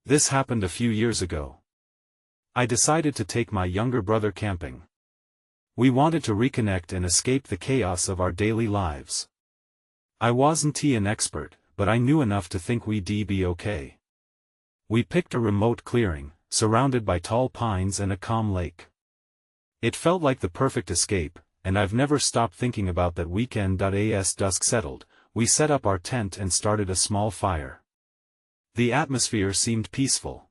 This happened a few years ago. I decided to take my younger brother camping. We wanted to reconnect and escape the chaos of our daily lives. I wasn't an expert, but I knew enough to think we'd be okay. We picked a remote clearing, surrounded by tall pines and a calm lake. It felt like the perfect escape, and I've never stopped thinking about that weekend. As dusk settled, we set up our tent and started a small fire. The atmosphere seemed peaceful.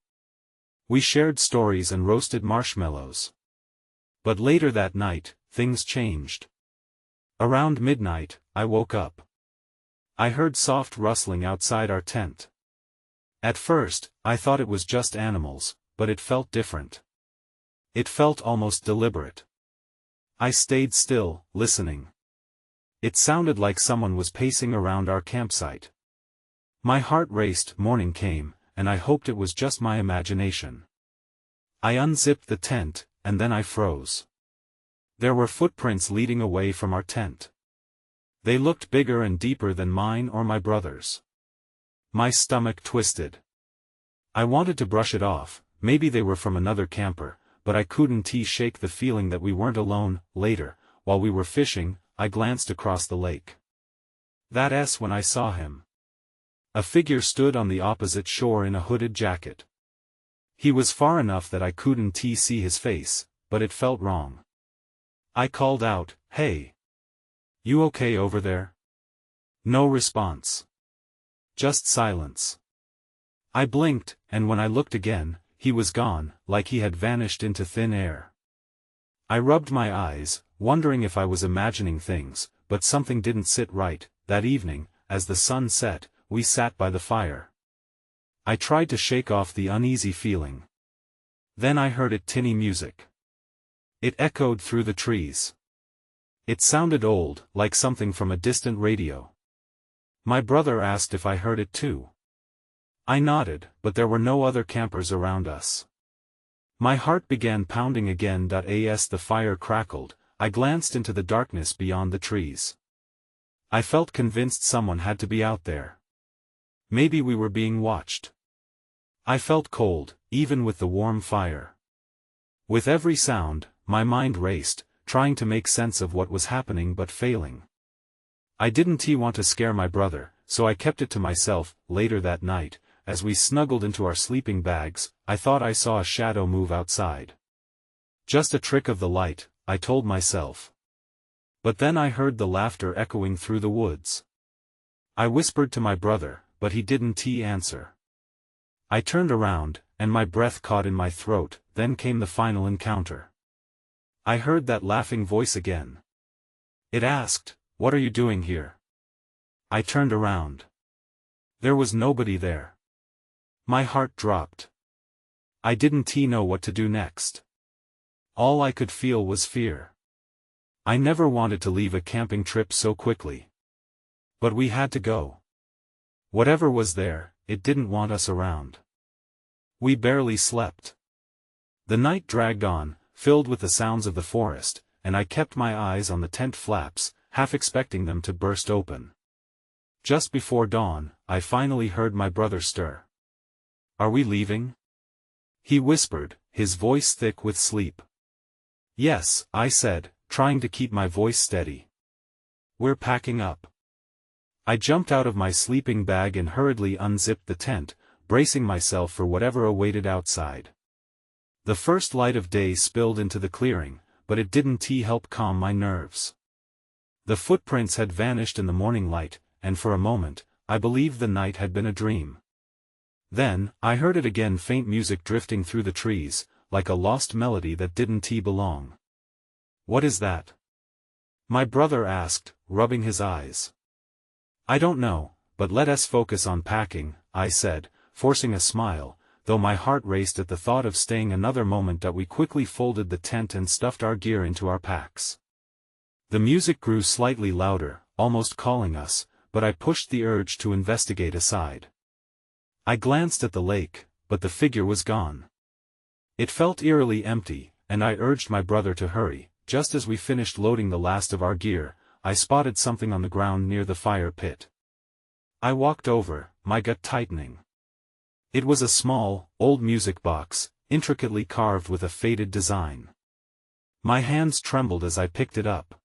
We shared stories and roasted marshmallows. But later that night, things changed. Around midnight, I woke up. I heard soft rustling outside our tent. At first, I thought it was just animals, but it felt different. It felt almost deliberate. I stayed still, listening. It sounded like someone was pacing around our campsite. My heart raced. Morning came, and I hoped it was just my imagination. I unzipped the tent, and then I froze. There were footprints leading away from our tent. They looked bigger and deeper than mine or my brother's. My stomach twisted. I wanted to brush it off, maybe they were from another camper, but I couldn't shake the feeling that we weren't alone. Later, while we were fishing, I glanced across the lake. That's when I saw him. A figure stood on the opposite shore in a hooded jacket. He was far enough that I couldn't see his face, but it felt wrong. I called out, "Hey! You okay over there?" No response. Just silence. I blinked, and when I looked again, he was gone, like he had vanished into thin air. I rubbed my eyes, wondering if I was imagining things, but something didn't sit right. That evening, as the sun set, we sat by the fire. I tried to shake off the uneasy feeling. Then I heard tinny music. It echoed through the trees. It sounded old, like something from a distant radio. My brother asked if I heard it too. I nodded, but there were no other campers around us. My heart began pounding again. As the fire crackled, I glanced into the darkness beyond the trees. I felt convinced someone had to be out there. Maybe we were being watched. I felt cold, even with the warm fire. With every sound, my mind raced, trying to make sense of what was happening but failing. I didn't want to scare my brother, so I kept it to myself. Later that night, as we snuggled into our sleeping bags, I thought I saw a shadow move outside. Just a trick of the light, I told myself. But then I heard the laughter echoing through the woods. I whispered to my brother, but he didn't answer. I turned around, and my breath caught in my throat. Then came the final encounter. I heard that laughing voice again. It asked, "What are you doing here?" I turned around. There was nobody there. My heart dropped. I didn't know what to do next. All I could feel was fear. I never wanted to leave a camping trip so quickly. But we had to go. Whatever was there, it didn't want us around. We barely slept. The night dragged on, filled with the sounds of the forest, and I kept my eyes on the tent flaps, half expecting them to burst open. Just before dawn, I finally heard my brother stir. "Are we leaving?" He whispered, his voice thick with sleep. "Yes," I said, trying to keep my voice steady. "We're packing up." I jumped out of my sleeping bag and hurriedly unzipped the tent, bracing myself for whatever awaited outside. The first light of day spilled into the clearing, but it didn't help calm my nerves. The footprints had vanished in the morning light, and for a moment, I believed the night had been a dream. Then, I heard it again, faint music drifting through the trees, like a lost melody that didn't belong. "What is that?" my brother asked, rubbing his eyes. "I don't know, but let us focus on packing," I said, forcing a smile, though my heart raced at the thought of staying another moment. We quickly folded the tent and stuffed our gear into our packs. The music grew slightly louder, almost calling us, but I pushed the urge to investigate aside. I glanced at the lake, but the figure was gone. It felt eerily empty, and I urged my brother to hurry. Just as we finished loading the last of our gear, I spotted something on the ground near the fire pit. I walked over, my gut tightening. It was a small, old music box, intricately carved with a faded design. My hands trembled as I picked it up.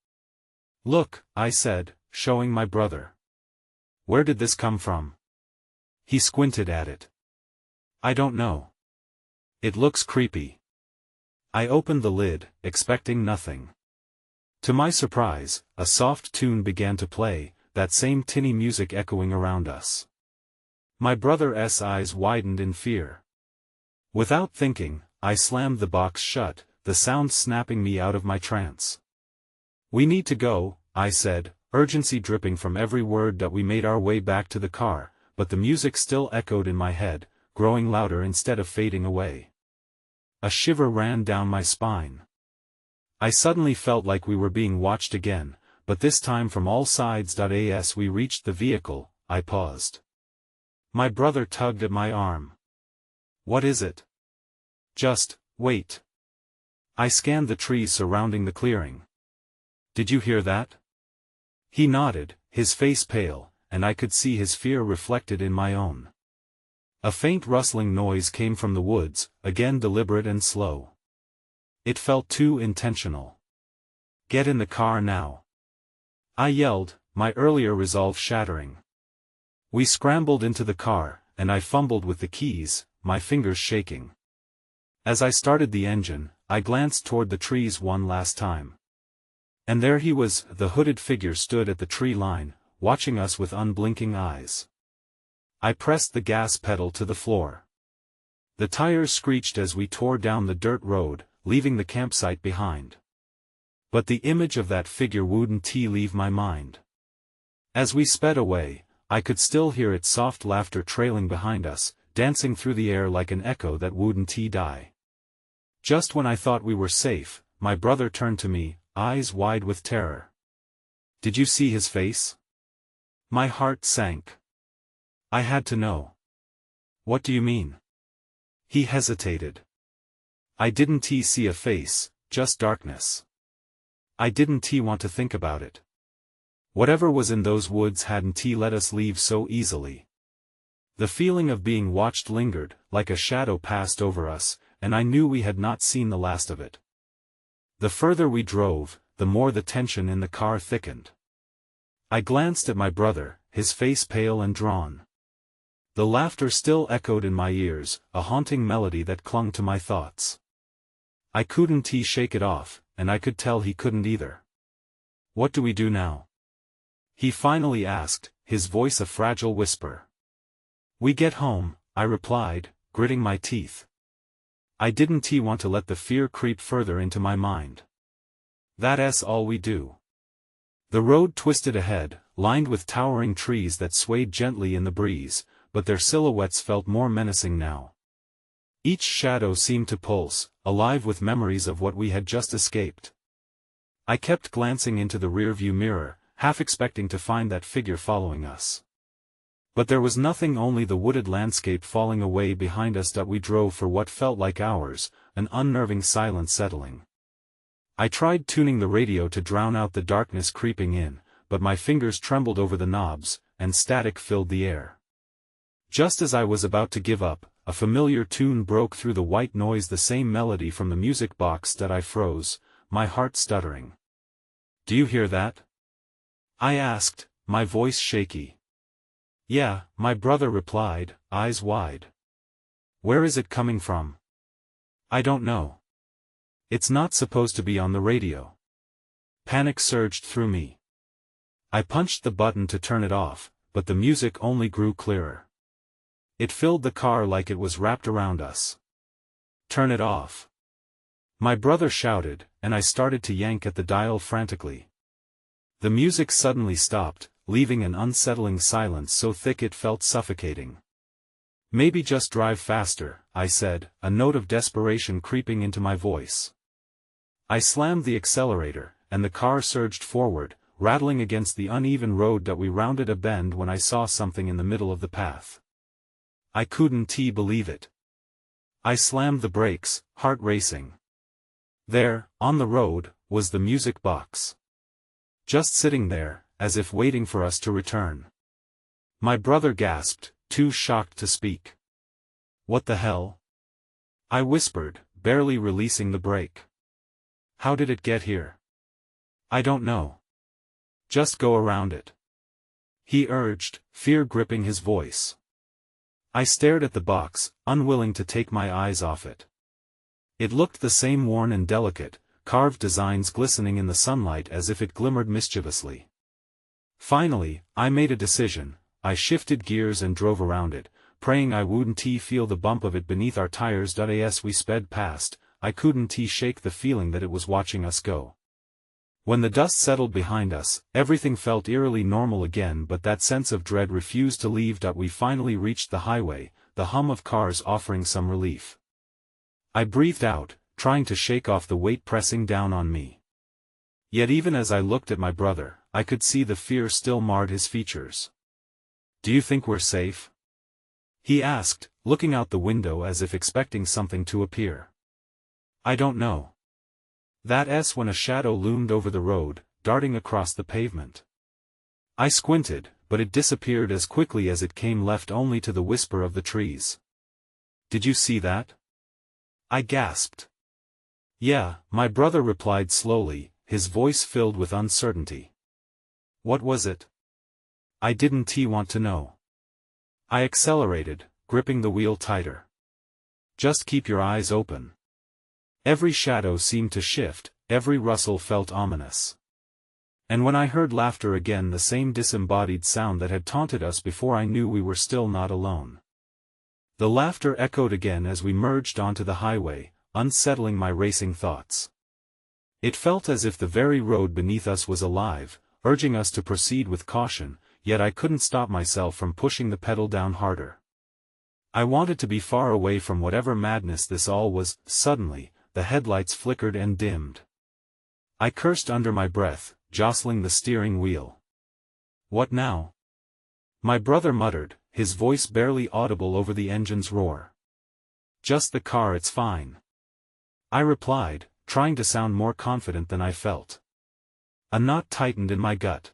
"Look," I said, showing my brother. "Where did this come from?" He squinted at it. "I don't know. It looks creepy." I opened the lid, expecting nothing. To my surprise, a soft tune began to play, that same tinny music echoing around us. My brother's eyes widened in fear. Without thinking, I slammed the box shut, the sound snapping me out of my trance. "We need to go," I said, urgency dripping from every word that we made our way back to the car, but the music still echoed in my head, growing louder instead of fading away. A shiver ran down my spine. I suddenly felt like we were being watched again, but this time from all sides. As we reached the vehicle, I paused. My brother tugged at my arm. "What is it?" "Just wait." I scanned the trees surrounding the clearing. "Did you hear that?" He nodded, his face pale, and I could see his fear reflected in my own. A faint rustling noise came from the woods, again deliberate and slow. It felt too intentional. "Get in the car now," I yelled, my earlier resolve shattering. We scrambled into the car, and I fumbled with the keys, my fingers shaking. As I started the engine, I glanced toward the trees one last time. And there he was, the hooded figure stood at the tree line, watching us with unblinking eyes. I pressed the gas pedal to the floor. The tires screeched as we tore down the dirt road, leaving the campsite behind. But the image of that figure wouldn't leave my mind. As we sped away, I could still hear its soft laughter trailing behind us, dancing through the air like an echo that wouldn't die. Just when I thought we were safe, my brother turned to me, eyes wide with terror. "Did you see his face?" My heart sank. I had to know. "What do you mean?" He hesitated. "I didn't see a face, just darkness. I didn't want to think about it. Whatever was in those woods hadn't let us leave so easily." The feeling of being watched lingered, like a shadow passed over us, and I knew we had not seen the last of it. The further we drove, the more the tension in the car thickened. I glanced at my brother, his face pale and drawn. The laughter still echoed in my ears, a haunting melody that clung to my thoughts. I couldn't shake it off, and I could tell he couldn't either. "What do we do now?" he finally asked, his voice a fragile whisper. "We get home," I replied, gritting my teeth. I didn't want to let the fear creep further into my mind. "That's all we do." The road twisted ahead, lined with towering trees that swayed gently in the breeze, but their silhouettes felt more menacing now. Each shadow seemed to pulse, alive with memories of what we had just escaped. I kept glancing into the rearview mirror, half expecting to find that figure following us. But there was nothing, only the wooded landscape falling away behind us. We drove for what felt like hours, an unnerving silence settling. I tried tuning the radio to drown out the darkness creeping in, but my fingers trembled over the knobs, and static filled the air. Just as I was about to give up, a familiar tune broke through the white noise, the same melody from the music box. I froze, my heart stuttering. "Do you hear that?" I asked, my voice shaky. "Yeah," my brother replied, eyes wide. "Where is it coming from?" "I don't know. It's not supposed to be on the radio." Panic surged through me. I punched the button to turn it off, but the music only grew clearer. It filled the car like it was wrapped around us. "Turn it off," my brother shouted, and I started to yank at the dial frantically. The music suddenly stopped, leaving an unsettling silence so thick it felt suffocating. "Maybe just drive faster," I said, a note of desperation creeping into my voice. I slammed the accelerator, and the car surged forward, rattling against the uneven road. We rounded a bend when I saw something in the middle of the path. I couldn't believe it. I slammed the brakes, heart racing. There, on the road, was the music box. Just sitting there, as if waiting for us to return. My brother gasped, too shocked to speak. What the hell? I whispered, barely releasing the brake. How did it get here? I don't know. Just go around it. He urged, fear gripping his voice. I stared at the box, unwilling to take my eyes off it. It looked the same worn and delicate, carved designs glistening in the sunlight as if it glimmered mischievously. Finally, I made a decision. I shifted gears and drove around it, praying I wouldn't feel the bump of it beneath our tires. As we sped past, I couldn't shake the feeling that it was watching us go. When the dust settled behind us, everything felt eerily normal again, but that sense of dread refused to leave. We finally reached the highway, the hum of cars offering some relief. I breathed out, trying to shake off the weight pressing down on me. Yet even as I looked at my brother, I could see the fear still marred his features. Do you think we're safe? He asked, looking out the window as if expecting something to appear. I don't know. That's when a shadow loomed over the road, darting across the pavement. I squinted, but it disappeared as quickly as it came, left only to the whisper of the trees. Did you see that? I gasped. Yeah, my brother replied slowly, his voice filled with uncertainty. What was it? I didn't want to know. I accelerated, gripping the wheel tighter. Just keep your eyes open. Every shadow seemed to shift, every rustle felt ominous. And when I heard laughter again, the same disembodied sound that had taunted us before, I knew we were still not alone. The laughter echoed again as we merged onto the highway, unsettling my racing thoughts. It felt as if the very road beneath us was alive, urging us to proceed with caution, yet I couldn't stop myself from pushing the pedal down harder. I wanted to be far away from whatever madness this all was. Suddenly, the headlights flickered and dimmed. I cursed under my breath, jostling the steering wheel. What now? My brother muttered, his voice barely audible over the engine's roar. Just the car, it's fine. I replied, trying to sound more confident than I felt. A knot tightened in my gut.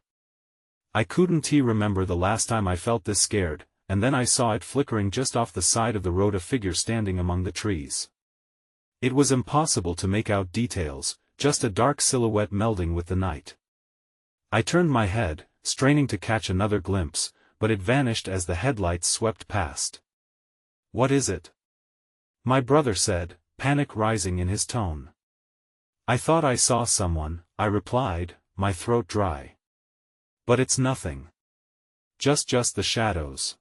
I couldn't remember the last time I felt this scared, and then I saw it flickering just off the side of the road, a figure standing among the trees. It was impossible to make out details, just a dark silhouette melding with the night. I turned my head, straining to catch another glimpse, but it vanished as the headlights swept past. What is it? My brother said, panic rising in his tone. I thought I saw someone, I replied, my throat dry. But it's nothing. Just the shadows.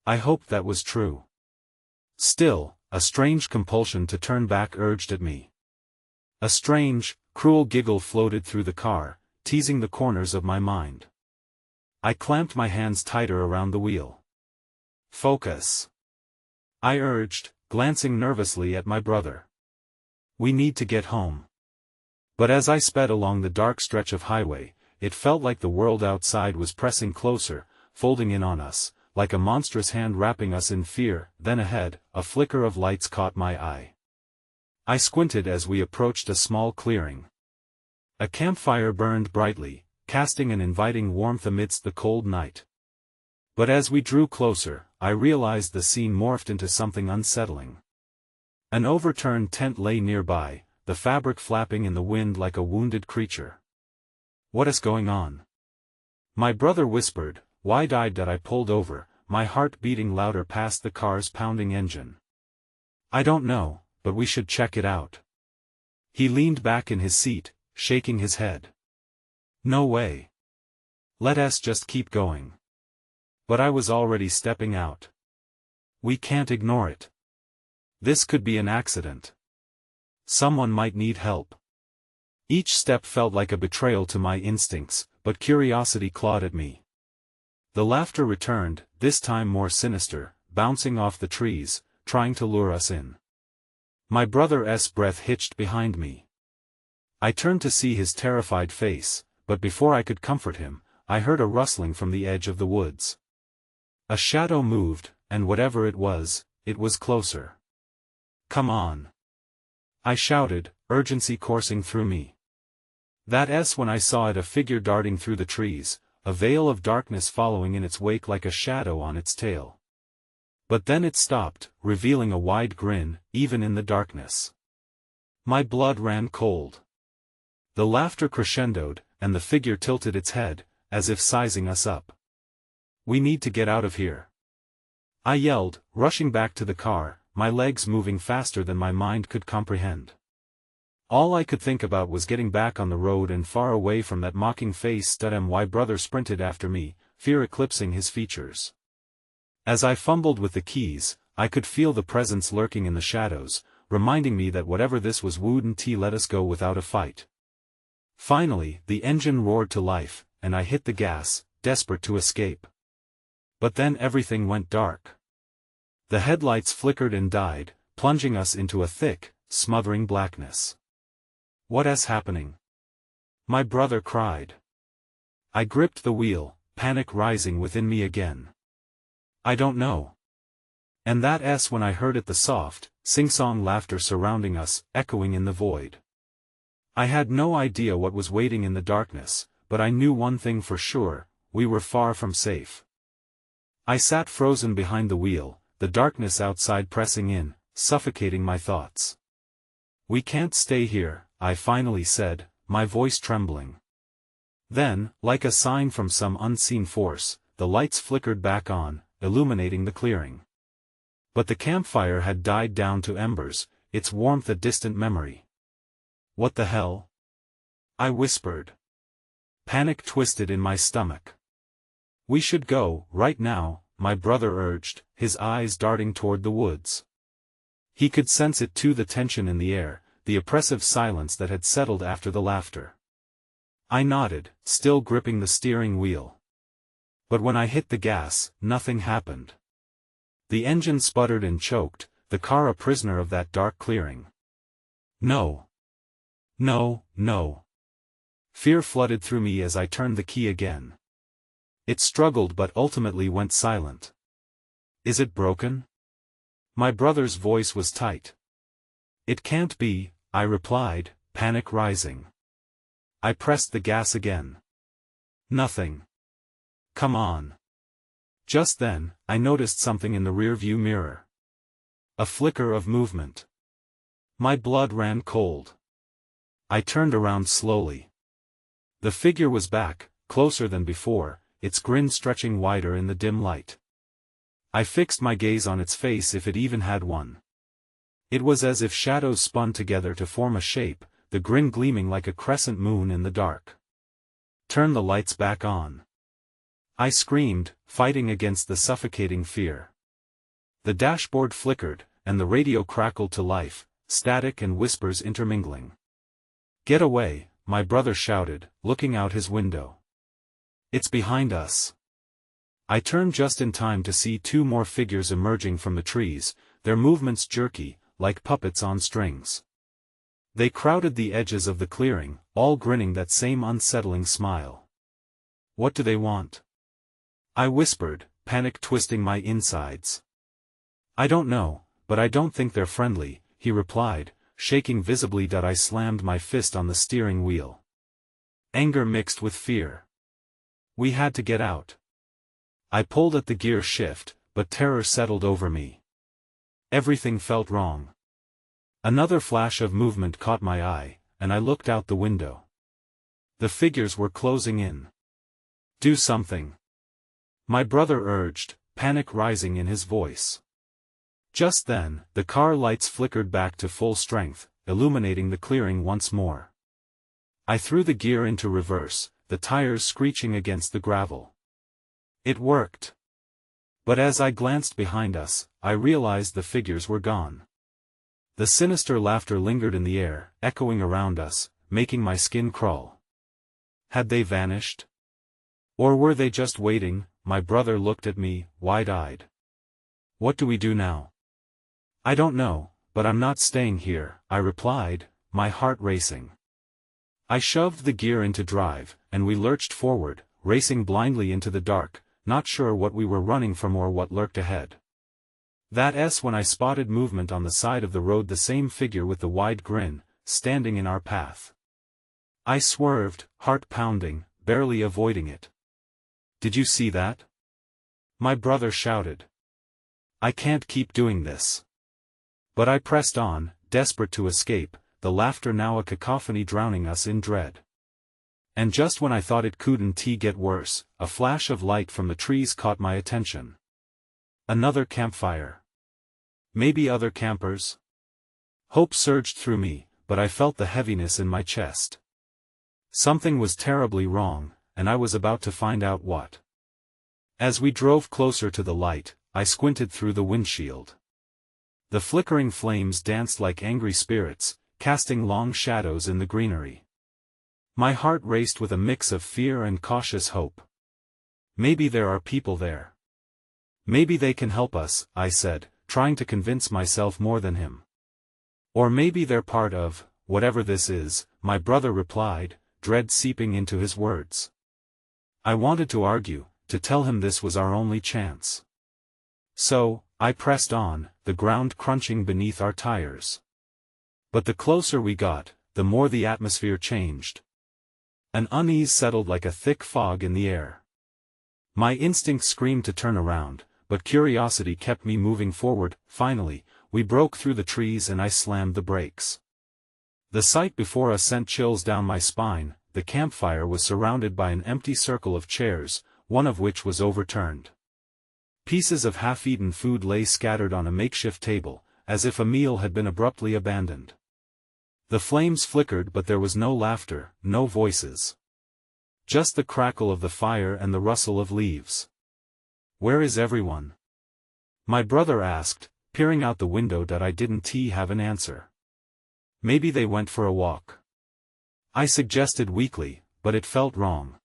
I hoped that was true. Still, a strange compulsion to turn back urged at me. A strange, cruel giggle floated through the car, teasing the corners of my mind. I clamped my hands tighter around the wheel. Focus. I urged, glancing nervously at my brother. We need to get home. But as I sped along the dark stretch of highway, it felt like the world outside was pressing closer, folding in on us, like a monstrous hand wrapping us in fear. Then ahead, a flicker of lights caught my eye. I squinted as we approached a small clearing. A campfire burned brightly, casting an inviting warmth amidst the cold night. But as we drew closer, I realized the scene morphed into something unsettling. An overturned tent lay nearby, the fabric flapping in the wind like a wounded creature. What is going on? My brother whispered, wide-eyed. I pulled over, my heart beating louder past the car's pounding engine. I don't know, but we should check it out. He leaned back in his seat, shaking his head. No way. Let us just keep going. But I was already stepping out. We can't ignore it. This could be an accident. Someone might need help. Each step felt like a betrayal to my instincts, but curiosity clawed at me. The laughter returned, this time more sinister, bouncing off the trees, trying to lure us in. My brother's breath hitched behind me. I turned to see his terrified face, but before I could comfort him, I heard a rustling from the edge of the woods. A shadow moved, and whatever it was closer. Come on. I shouted, urgency coursing through me. That's when I saw it, a figure darting through the trees, a veil of darkness following in its wake like a shadow on its tail. But then it stopped, revealing a wide grin, even in the darkness. My blood ran cold. The laughter crescendoed, and the figure tilted its head, as if sizing us up. "We need to get out of here," I yelled, rushing back to the car, my legs moving faster than my mind could comprehend. All I could think about was getting back on the road and far away from that mocking face. My brother sprinted after me, fear eclipsing his features. As I fumbled with the keys, I could feel the presence lurking in the shadows, reminding me that whatever this was wouldn't let us go without a fight. Finally, the engine roared to life, and I hit the gas, desperate to escape. But then everything went dark. The headlights flickered and died, plunging us into a thick, smothering blackness. "What is happening?" my brother cried. I gripped the wheel, panic rising within me again. "I don't know." And that's when I heard it, the soft, sing-song laughter surrounding us, echoing in the void. I had no idea what was waiting in the darkness, but I knew one thing for sure: we were far from safe. I sat frozen behind the wheel, the darkness outside pressing in, suffocating my thoughts. "We can't stay here," I finally said, my voice trembling. Then, like a sign from some unseen force, the lights flickered back on, illuminating the clearing. But the campfire had died down to embers, its warmth a distant memory. "What the hell?" I whispered. Panic twisted in my stomach. "We should go, right now," my brother urged, his eyes darting toward the woods. He could sense it too, the tension in the air, the oppressive silence that had settled after the laughter. I nodded, still gripping the steering wheel. But when I hit the gas, nothing happened. The engine sputtered and choked, the car a prisoner of that dark clearing. No. No, no. Fear flooded through me as I turned the key again. It struggled but ultimately went silent. "Is it broken?" My brother's voice was tight. "It can't be," I replied, panic rising. I pressed the gas again. Nothing. "Come on." Just then, I noticed something in the rearview mirror. A flicker of movement. My blood ran cold. I turned around slowly. The figure was back, closer than before, its grin stretching wider in the dim light. I fixed my gaze on its face, if it even had one. It was as if shadows spun together to form a shape, the grin gleaming like a crescent moon in the dark. "Turn the lights back on," I screamed, fighting against the suffocating fear. The dashboard flickered, and the radio crackled to life, static and whispers intermingling. "Get away," my brother shouted, looking out his window. "It's behind us." I turned just in time to see two more figures emerging from the trees, their movements jerky, like puppets on strings. They crowded the edges of the clearing, all grinning that same unsettling smile. "What do they want?" I whispered, panic twisting my insides. "I don't know, but I don't think they're friendly," he replied, shaking visibly. I slammed my fist on the steering wheel. Anger mixed with fear. We had to get out. I pulled at the gear shift, but terror settled over me. Everything felt wrong. Another flash of movement caught my eye, and I looked out the window. The figures were closing in. "Do something," my brother urged, panic rising in his voice. Just then, the car lights flickered back to full strength, illuminating the clearing once more. I threw the gear into reverse, the tires screeching against the gravel. It worked. But as I glanced behind us, I realized the figures were gone. The sinister laughter lingered in the air, echoing around us, making my skin crawl. Had they vanished? Or were they just waiting? My brother looked at me, wide-eyed. "What do we do now?" "I don't know, but I'm not staying here," I replied, my heart racing. I shoved the gear into drive, and we lurched forward, racing blindly into the dark, not sure what we were running from or what lurked ahead. That's when I spotted movement on the side of the road, the same figure with the wide grin, standing in our path. I swerved, heart pounding, barely avoiding it. "Did you see that?" my brother shouted. I can't keep doing this. But I pressed on, desperate to escape, the laughter now a cacophony drowning us in dread. And just when I thought it couldn't get worse, a flash of light from the trees caught my attention. Another campfire. Maybe other campers? Hope surged through me, but I felt the heaviness in my chest. Something was terribly wrong, and I was about to find out what. As we drove closer to the light, I squinted through the windshield. The flickering flames danced like angry spirits, casting long shadows in the greenery. My heart raced with a mix of fear and cautious hope. Maybe there are people there. Maybe they can help us, I said, trying to convince myself more than him. Or maybe they're part of, whatever this is, my brother replied, dread seeping into his words. I wanted to argue, to tell him this was our only chance. So, I pressed on, the ground crunching beneath our tires. But the closer we got, the more the atmosphere changed. An unease settled like a thick fog in the air. My instinct screamed to turn around, but curiosity kept me moving forward. Finally, we broke through the trees and I slammed the brakes. The sight before us sent chills down my spine. The campfire was surrounded by an empty circle of chairs, one of which was overturned. Pieces of half-eaten food lay scattered on a makeshift table, as if a meal had been abruptly abandoned. The flames flickered but there was no laughter, no voices. Just the crackle of the fire and the rustle of leaves. "Where is everyone?" my brother asked, peering out the window. I didn't have an answer. "Maybe they went for a walk," I suggested weakly, but it felt wrong.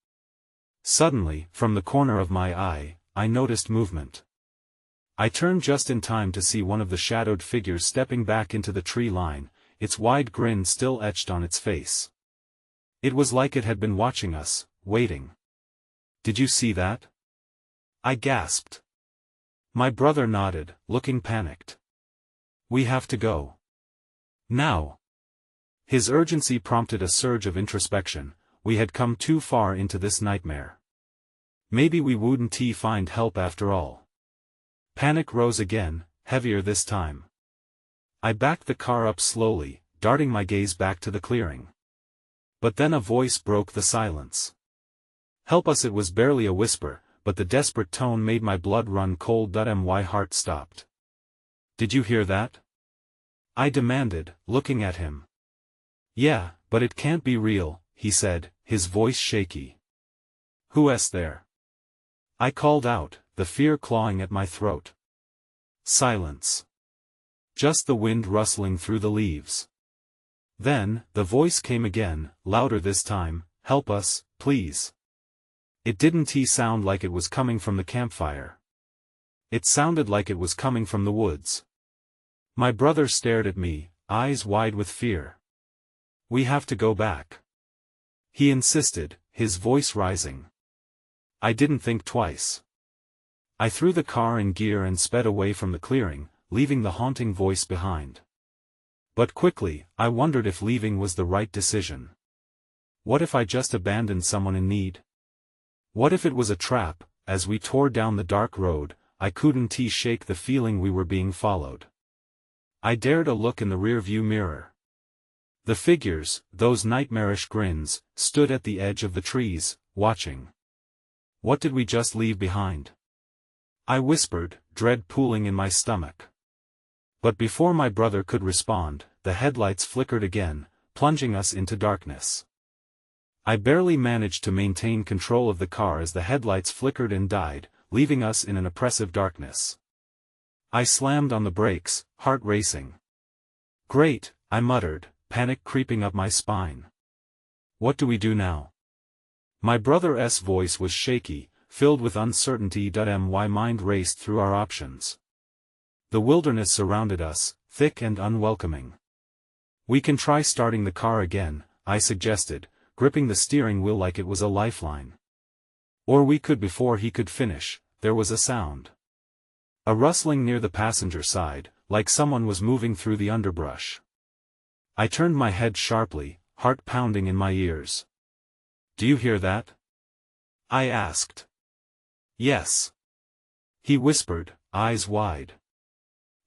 Suddenly, from the corner of my eye, I noticed movement. I turned just in time to see one of the shadowed figures stepping back into the tree line, its wide grin still etched on its face. It was like it had been watching us, waiting. "Did you see that?" I gasped. My brother nodded, looking panicked. "We have to go. Now." His urgency prompted a surge of introspection. We had come too far into this nightmare. Maybe we wouldn't find help after all. Panic rose again, heavier this time. I backed the car up slowly, darting my gaze back to the clearing. But then a voice broke the silence. "Help us!" It was barely a whisper, but the desperate tone made my blood run cold. My heart stopped. "Did you hear that?" I demanded, looking at him. "Yeah, but it can't be real," he said, his voice shaky. "Who's there?" I called out, the fear clawing at my throat. Silence. Just the wind rustling through the leaves. Then, the voice came again, louder this time, "Help us, please." It didn't sound like it was coming from the campfire. It sounded like it was coming from the woods. My brother stared at me, eyes wide with fear. "We have to go back," he insisted, his voice rising. I didn't think twice. I threw the car in gear and sped away from the clearing, leaving the haunting voice behind. But quickly, I wondered if leaving was the right decision. What if I just abandoned someone in need? What if it was a trap? As we tore down the dark road, I couldn't shake the feeling we were being followed. I dared a look in the rearview mirror. The figures, those nightmarish grins, stood at the edge of the trees, watching. What did we just leave behind? I whispered, dread pooling in my stomach. But before my brother could respond, the headlights flickered again, plunging us into darkness. I barely managed to maintain control of the car as the headlights flickered and died, leaving us in an oppressive darkness. I slammed on the brakes, heart racing. "Great," I muttered, panic creeping up my spine. "What do we do now?" My brother's voice was shaky, filled with uncertainty. My mind raced through our options. The wilderness surrounded us, thick and unwelcoming. "We can try starting the car again," I suggested, gripping the steering wheel like it was a lifeline. "Or we could." Before he could finish, there was a sound. A rustling near the passenger side, like someone was moving through the underbrush. I turned my head sharply, heart pounding in my ears. "Do you hear that?" I asked. "Yes," he whispered, eyes wide.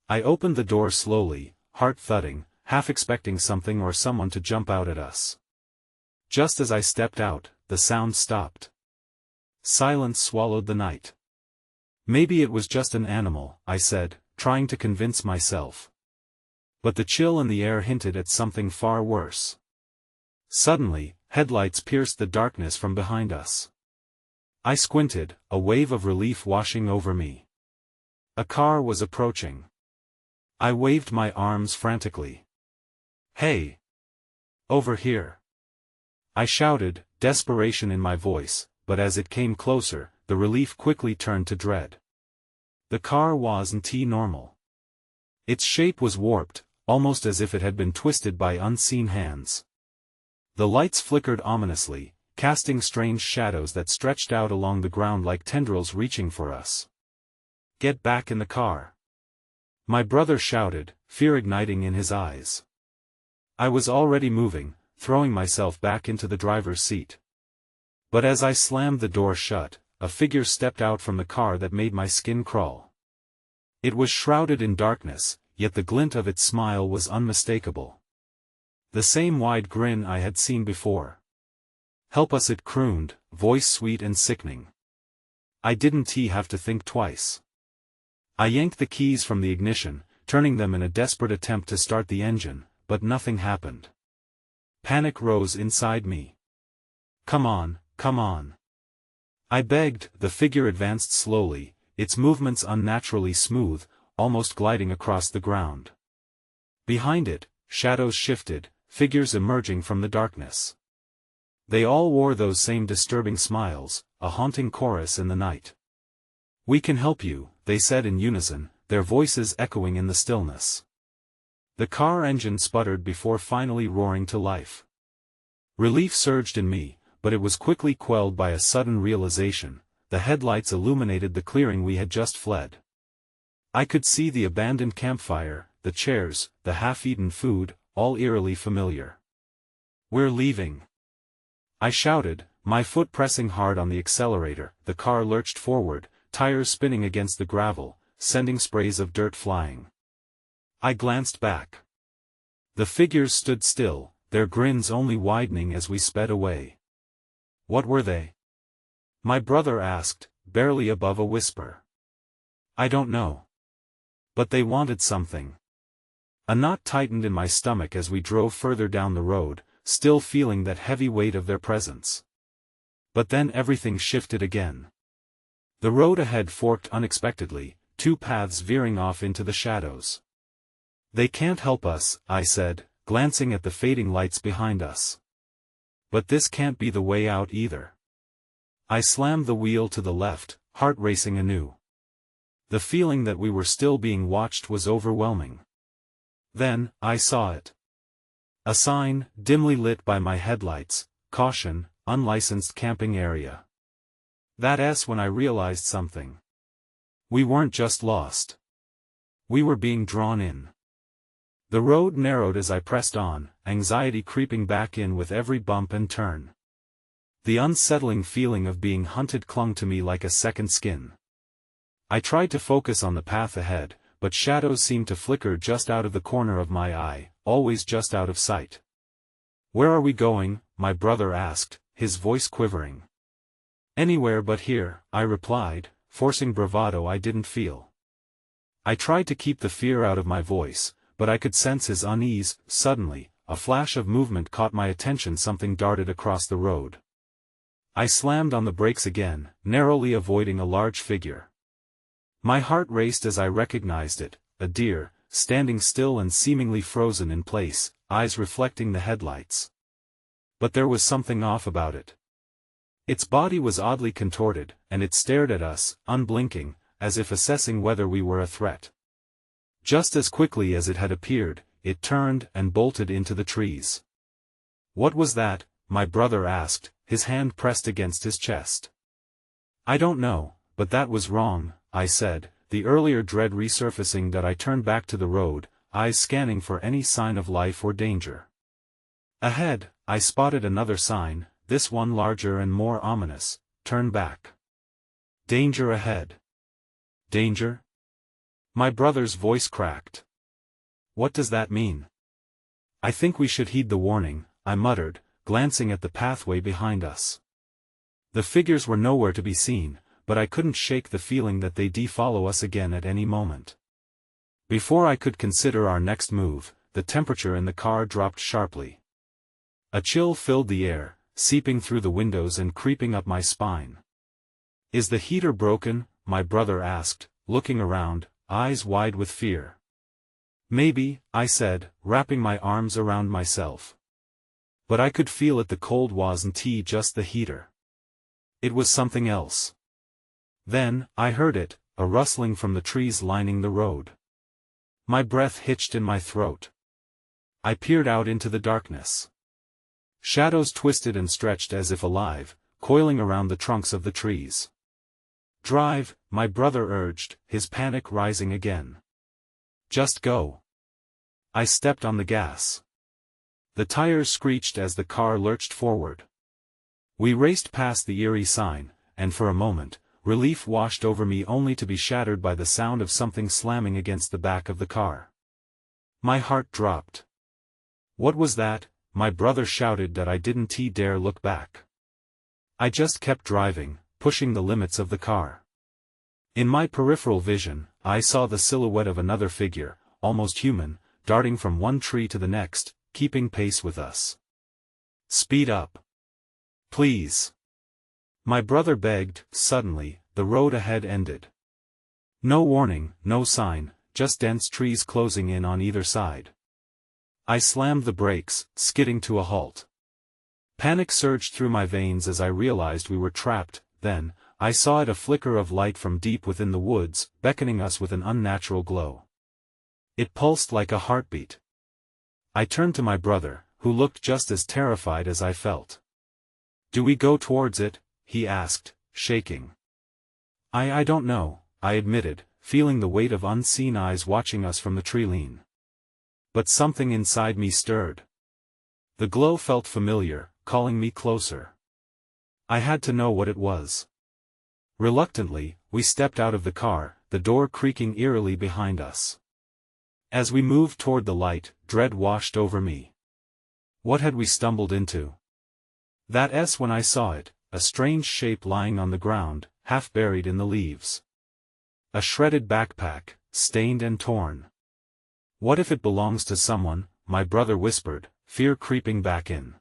I opened the door slowly, heart thudding, half expecting something or someone to jump out at us. Just as I stepped out, the sound stopped. Silence swallowed the night. Maybe it was just an animal, I said, trying to convince myself. But the chill in the air hinted at something far worse. Suddenly, headlights pierced the darkness from behind us. I squinted, a wave of relief washing over me. A car was approaching. I waved my arms frantically. "Hey! Over here!" I shouted, desperation in my voice, but as it came closer, the relief quickly turned to dread. The car wasn't normal. Its shape was warped, almost as if it had been twisted by unseen hands. The lights flickered ominously, casting strange shadows that stretched out along the ground like tendrils reaching for us. "Get back in the car!" my brother shouted, fear igniting in his eyes. I was already moving, throwing myself back into the driver's seat. But as I slammed the door shut, a figure stepped out from the car that made my skin crawl. It was shrouded in darkness, yet the glint of its smile was unmistakable. The same wide grin I had seen before. "Help us," it crooned, voice sweet and sickening. I didn't have to think twice. I yanked the keys from the ignition, turning them in a desperate attempt to start the engine, but nothing happened. Panic rose inside me. "Come on, come on!" I begged. The figure advanced slowly, its movements unnaturally smooth, almost gliding across the ground. Behind it, shadows shifted, figures emerging from the darkness. They all wore those same disturbing smiles, a haunting chorus in the night. "We can help you," they said in unison, their voices echoing in the stillness. The car engine sputtered before finally roaring to life. Relief surged in me, but it was quickly quelled by a sudden realization: the headlights illuminated the clearing we had just fled. I could see the abandoned campfire, the chairs, the half-eaten food, all eerily familiar. "We're leaving!" I shouted, my foot pressing hard on the accelerator. The car lurched forward, tires spinning against the gravel, sending sprays of dirt flying. I glanced back. The figures stood still, their grins only widening as we sped away. "What were they?" my brother asked, barely above a whisper. "I don't know. But they wanted something." A knot tightened in my stomach as we drove further down the road, still feeling that heavy weight of their presence. But then everything shifted again. The road ahead forked unexpectedly, two paths veering off into the shadows. "They can't help us," I said, glancing at the fading lights behind us. "But this can't be the way out either." I slammed the wheel to the left, heart racing anew. The feeling that we were still being watched was overwhelming. Then, I saw it. A sign, dimly lit by my headlights: "Caution, unlicensed camping area." That's when I realized something. We weren't just lost. We were being drawn in. The road narrowed as I pressed on, anxiety creeping back in with every bump and turn. The unsettling feeling of being hunted clung to me like a second skin. I tried to focus on the path ahead, but shadows seemed to flicker just out of the corner of my eye, always just out of sight. "Where are we going?" my brother asked, his voice quivering. "Anywhere but here," I replied, forcing bravado I didn't feel. I tried to keep the fear out of my voice, but I could sense his unease. Suddenly, a flash of movement caught my attention. Something darted across the road. I slammed on the brakes again, narrowly avoiding a large figure. My heart raced as I recognized it, a deer, standing still and seemingly frozen in place, eyes reflecting the headlights. But there was something off about it. Its body was oddly contorted, and it stared at us, unblinking, as if assessing whether we were a threat. Just as quickly as it had appeared, it turned and bolted into the trees. "What was that?" my brother asked, his hand pressed against his chest. "I don't know, but that was wrong," I said, the earlier dread resurfacing. That I turned back to the road, eyes scanning for any sign of life or danger. Ahead, I spotted another sign, this one larger and more ominous: "Turn back. Danger ahead." Danger? My brother's voice cracked. What does that mean? I think we should heed the warning, I muttered, glancing at the pathway behind us. The figures were nowhere to be seen, but I couldn't shake the feeling that they'd follow us again at any moment. Before I could consider our next move, the temperature in the car dropped sharply. A chill filled the air, seeping through the windows and creeping up my spine. Is the heater broken? My brother asked, looking around, eyes wide with fear. Maybe, I said, wrapping my arms around myself. But I could feel it, the cold wasn't just the heater. It was something else. Then, I heard it, a rustling from the trees lining the road. My breath hitched in my throat. I peered out into the darkness. Shadows twisted and stretched as if alive, coiling around the trunks of the trees. Drive, my brother urged, his panic rising again. Just go. I stepped on the gas. The tires screeched as the car lurched forward. We raced past the eerie sign, and for a moment, relief washed over me only to be shattered by the sound of something slamming against the back of the car. My heart dropped. What was that? My brother shouted that I didn't dare look back. I just kept driving, pushing the limits of the car. In my peripheral vision, I saw the silhouette of another figure, almost human, darting from one tree to the next, keeping pace with us. Speed up. Please. My brother begged. Suddenly, the road ahead ended. No warning, no sign, just dense trees closing in on either side. I slammed the brakes, skidding to a halt. Panic surged through my veins as I realized we were trapped. Then, I saw a flicker of light from deep within the woods, beckoning us with an unnatural glow. It pulsed like a heartbeat. I turned to my brother, who looked just as terrified as I felt. Do we go towards it? He asked, shaking. I don't know, I admitted, feeling the weight of unseen eyes watching us from the tree-line. But something inside me stirred. The glow felt familiar, calling me closer. I had to know what it was. Reluctantly, we stepped out of the car, the door creaking eerily behind us. As we moved toward the light, dread washed over me. What had we stumbled into? When I saw it, a strange shape lying on the ground, half buried in the leaves. A shredded backpack, stained and torn. What if it belongs to someone? My brother whispered, fear creeping back in.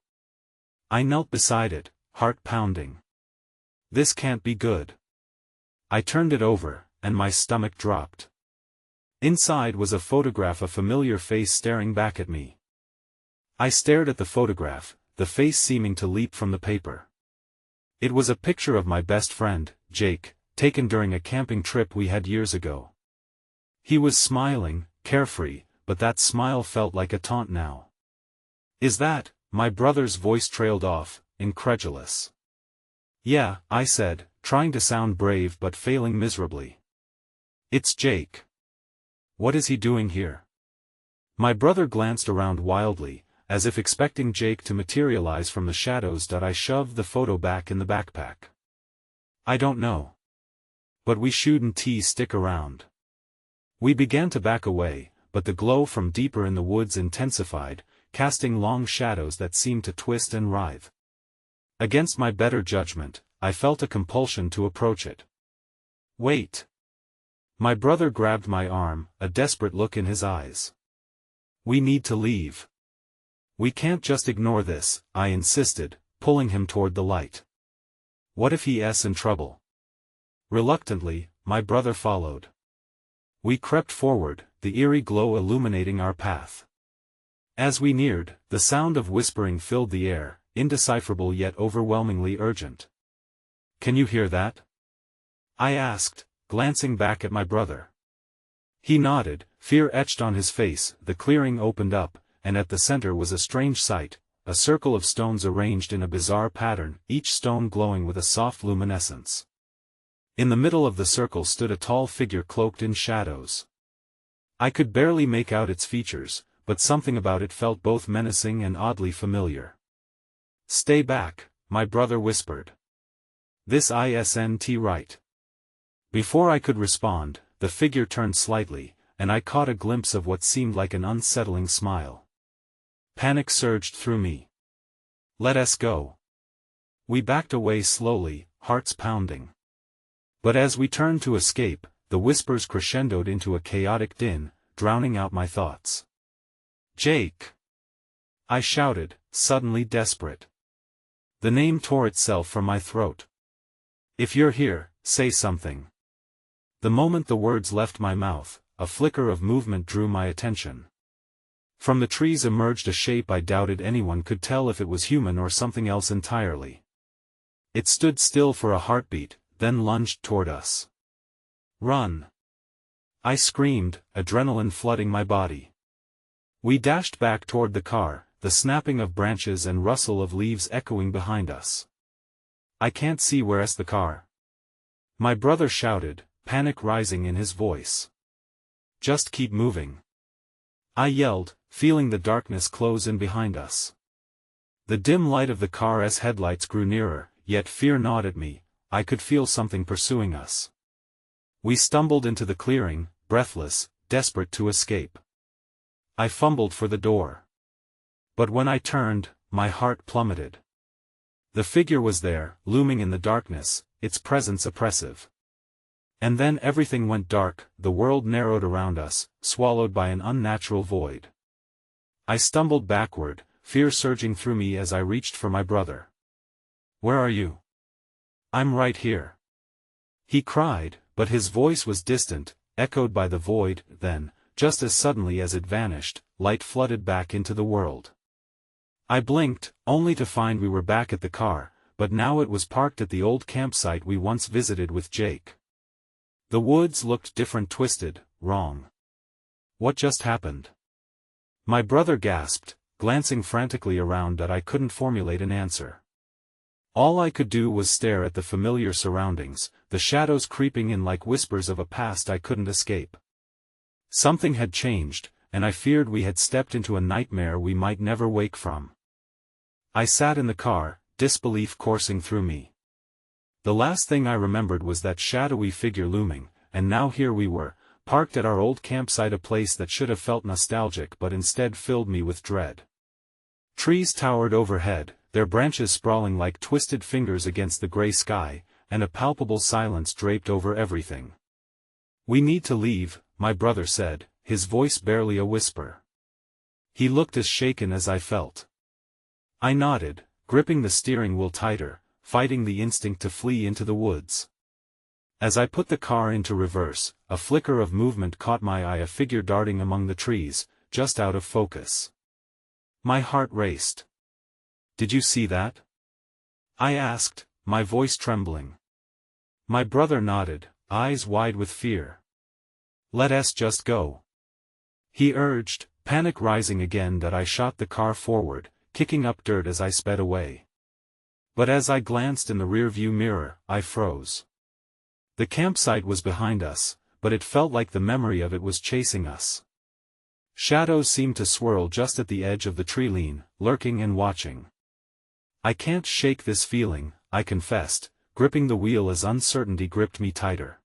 I knelt beside it, heart pounding. This can't be good. I turned it over, and my stomach dropped. Inside was a photograph, a familiar face staring back at me. I stared at the photograph, the face seeming to leap from the paper. It was a picture of my best friend, Jake, taken during a camping trip we had years ago. He was smiling, carefree, but that smile felt like a taunt now. Is that? My brother's voice trailed off, incredulous. Yeah, I said, trying to sound brave but failing miserably. It's Jake. What is he doing here? My brother glanced around wildly, as if expecting Jake to materialize from the shadows. I shoved the photo back in the backpack. I don't know. But we shouldn't stick around. We began to back away, but the glow from deeper in the woods intensified, casting long shadows that seemed to twist and writhe. Against my better judgment, I felt a compulsion to approach it. Wait. My brother grabbed my arm, a desperate look in his eyes. We need to leave. We can't just ignore this, I insisted, pulling him toward the light. What if he's in trouble? Reluctantly, my brother followed. We crept forward, the eerie glow illuminating our path. As we neared, the sound of whispering filled the air, indecipherable yet overwhelmingly urgent. Can you hear that? I asked, glancing back at my brother. He nodded, fear etched on his face. The clearing opened up, and at the center was a strange sight, a circle of stones arranged in a bizarre pattern, each stone glowing with a soft luminescence. In the middle of the circle stood a tall figure cloaked in shadows. I could barely make out its features, but something about it felt both menacing and oddly familiar. Stay back, my brother whispered. This isn't right. Before I could respond, the figure turned slightly, and I caught a glimpse of what seemed like an unsettling smile. Panic surged through me. "Let us go." We backed away slowly, hearts pounding. But as we turned to escape, the whispers crescendoed into a chaotic din, drowning out my thoughts. "Jake!" I shouted, suddenly desperate. The name tore itself from my throat. "If you're here, say something." The moment the words left my mouth, a flicker of movement drew my attention. From the trees emerged a shape I doubted anyone could tell if it was human or something else entirely. It stood still for a heartbeat, then lunged toward us. "Run!" I screamed, adrenaline flooding my body. We dashed back toward the car, the snapping of branches and rustle of leaves echoing behind us. "I can't see where's the car," my brother shouted, panic rising in his voice. "Just keep moving," I yelled, feeling the darkness close in behind us. The dim light of the car's headlights grew nearer, yet fear gnawed at me. I could feel something pursuing us. We stumbled into the clearing, breathless, desperate to escape. I fumbled for the door. But when I turned, my heart plummeted. The figure was there, looming in the darkness, its presence oppressive. And then everything went dark, the world narrowed around us, swallowed by an unnatural void. I stumbled backward, fear surging through me as I reached for my brother. "Where are you?" "I'm right here," he cried, but his voice was distant, echoed by the void. Then, just as suddenly as it vanished, light flooded back into the world. I blinked, only to find we were back at the car, but now it was parked at the old campsite we once visited with Jake. The woods looked different, twisted, wrong. "What just happened?" my brother gasped, glancing frantically around that I couldn't formulate an answer. All I could do was stare at the familiar surroundings, the shadows creeping in like whispers of a past I couldn't escape. Something had changed, and I feared we had stepped into a nightmare we might never wake from. I sat in the car, disbelief coursing through me. The last thing I remembered was that shadowy figure looming, and now here we were, parked at our old campsite, a place that should have felt nostalgic but instead filled me with dread. Trees towered overhead, their branches sprawling like twisted fingers against the gray sky, and a palpable silence draped over everything. "We need to leave," my brother said, his voice barely a whisper. He looked as shaken as I felt. I nodded, gripping the steering wheel tighter, fighting the instinct to flee into the woods. As I put the car into reverse, a flicker of movement caught my eye, a figure darting among the trees, just out of focus. My heart raced. "Did you see that?" I asked, my voice trembling. My brother nodded, eyes wide with fear. "Let us just go," he urged, panic rising again that I shot the car forward, kicking up dirt as I sped away. But as I glanced in the rearview mirror, I froze. The campsite was behind us, but it felt like the memory of it was chasing us. Shadows seemed to swirl just at the edge of the tree line, lurking and watching. "I can't shake this feeling," I confessed, gripping the wheel as uncertainty gripped me tighter.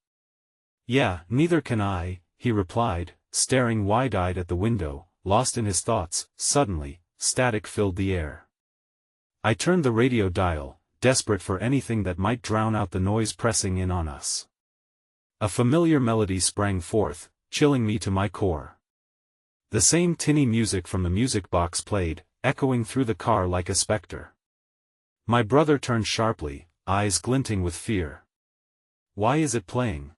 "Yeah, neither can I," he replied, staring wide-eyed at the window, lost in his thoughts. Suddenly, static filled the air. I turned the radio dial, desperate for anything that might drown out the noise pressing in on us. A familiar melody sprang forth, chilling me to my core. The same tinny music from the music box played, echoing through the car like a specter. My brother turned sharply, eyes glinting with fear. "Why is it playing?"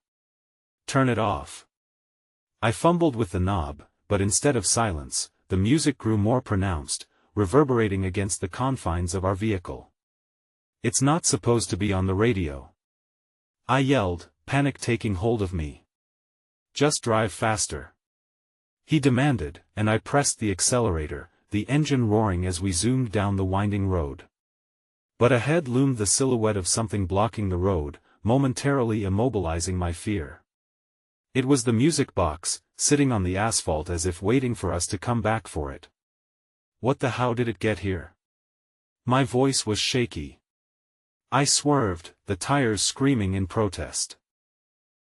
"Turn it off." I fumbled with the knob, but instead of silence, the music grew more pronounced, reverberating against the confines of our vehicle. "It's not supposed to be on the radio," I yelled, panic taking hold of me. "Just drive faster," he demanded, and I pressed the accelerator, the engine roaring as we zoomed down the winding road. But ahead loomed the silhouette of something blocking the road, momentarily immobilizing my fear. It was the music box, sitting on the asphalt as if waiting for us to come back for it. "What the how did it get here?" My voice was shaky. I swerved, the tires screaming in protest.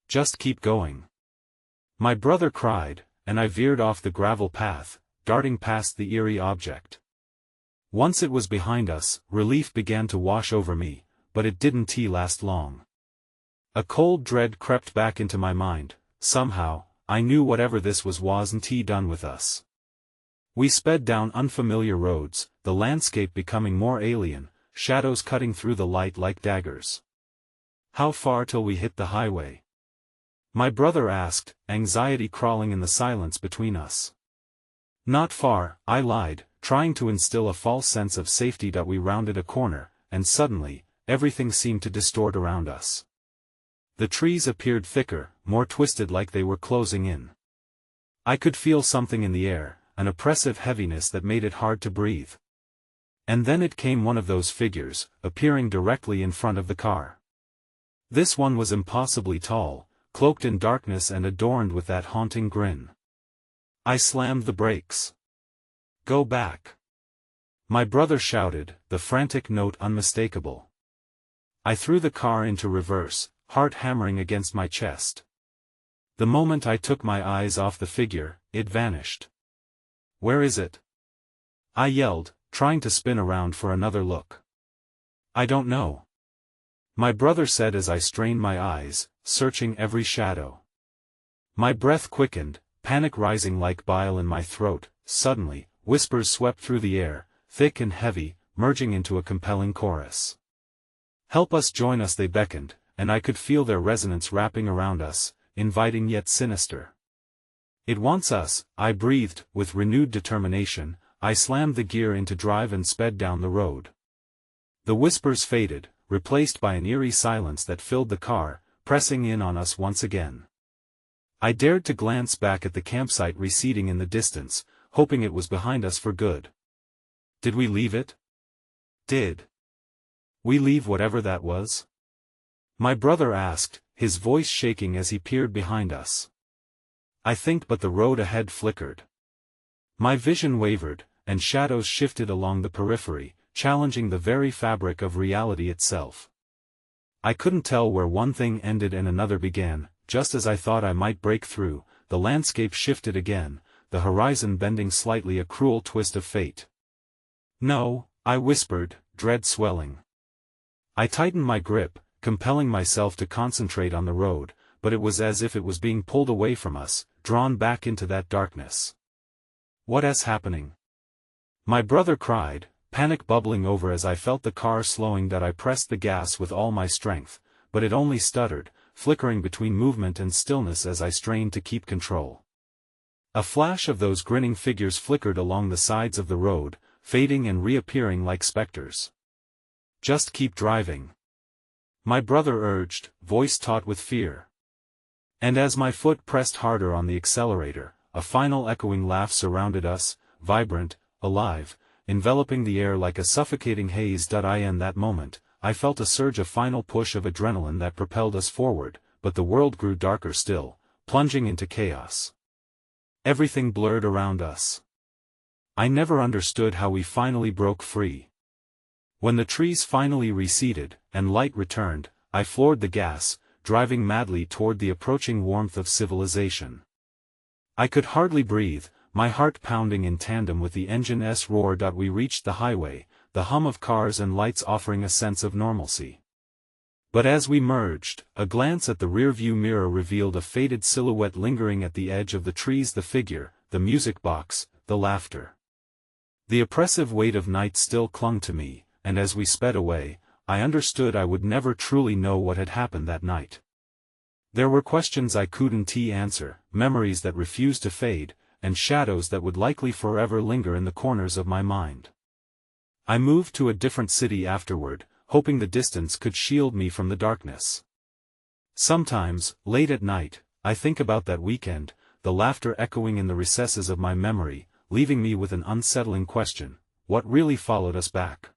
"Just keep going," My brother cried, and I veered off the gravel path, darting past the eerie object. Once it was behind us, relief began to wash over me, but it didn't last long. A cold dread crept back into my mind. Somehow, I knew whatever this wasn't done with us. We sped down unfamiliar roads, the landscape becoming more alien, shadows cutting through the light like daggers. How far till we hit the highway? My brother asked, anxiety crawling in the silence between us. Not far, I lied, trying to instill a false sense of safety. We rounded a corner, and suddenly, everything seemed to distort around us. The trees appeared thicker, more twisted, like they were closing in. I could feel something in the air, an oppressive heaviness that made it hard to breathe. And then it came, one of those figures, appearing directly in front of the car. This one was impossibly tall, cloaked in darkness and adorned with that haunting grin. I slammed the brakes. "Go back!" my brother shouted, the frantic note unmistakable. I threw the car into reverse, heart hammering against my chest. The moment I took my eyes off the figure, it vanished. "Where is it?" I yelled, trying to spin around for another look. "I don't know," my brother said as I strained my eyes, searching every shadow. My breath quickened, panic rising like bile in my throat. Suddenly, whispers swept through the air, thick and heavy, merging into a compelling chorus. "Help us, join us," they beckoned, and I could feel their resonance wrapping around us, inviting yet sinister. "It wants us," I breathed, with renewed determination. I slammed the gear into drive and sped down the road. The whispers faded, replaced by an eerie silence that filled the car, pressing in on us once again. I dared to glance back at the campsite receding in the distance, hoping it was behind us for good. Did we leave it? Did we leave whatever that was? My brother asked, his voice shaking as he peered behind us. I think, but the road ahead flickered. My vision wavered, and shadows shifted along the periphery, challenging the very fabric of reality itself. I couldn't tell where one thing ended and another began. Just as I thought I might break through, the landscape shifted again, the horizon bending slightly, a cruel twist of fate. "No," I whispered, dread swelling. I tightened my grip, compelling myself to concentrate on the road, but it was as if it was being pulled away from us, drawn back into that darkness. "What is happening?" my brother cried, panic bubbling over as I felt the car slowing. I pressed the gas with all my strength, but it only stuttered, flickering between movement and stillness as I strained to keep control. A flash of those grinning figures flickered along the sides of the road, fading and reappearing like specters. "Just keep driving," my brother urged, voice taut with fear. And as my foot pressed harder on the accelerator, a final echoing laugh surrounded us, vibrant, alive, enveloping the air like a suffocating haze. In that moment, I felt a surge, a final push of adrenaline that propelled us forward, but the world grew darker still, plunging into chaos. Everything blurred around us. I never understood how we finally broke free. When the trees finally receded, and light returned, I floored the gas, driving madly toward the approaching warmth of civilization. I could hardly breathe, my heart pounding in tandem with the engine's roar. We reached the highway, the hum of cars and lights offering a sense of normalcy. But as we merged, a glance at the rearview mirror revealed a faded silhouette lingering at the edge of the trees, the figure, the music box, the laughter. The oppressive weight of night still clung to me, and as we sped away, I understood I would never truly know what had happened that night. There were questions I couldn't answer, memories that refused to fade, and shadows that would likely forever linger in the corners of my mind. I moved to a different city afterward, hoping the distance could shield me from the darkness. Sometimes, late at night, I think about that weekend, the laughter echoing in the recesses of my memory, leaving me with an unsettling question: what really followed us back?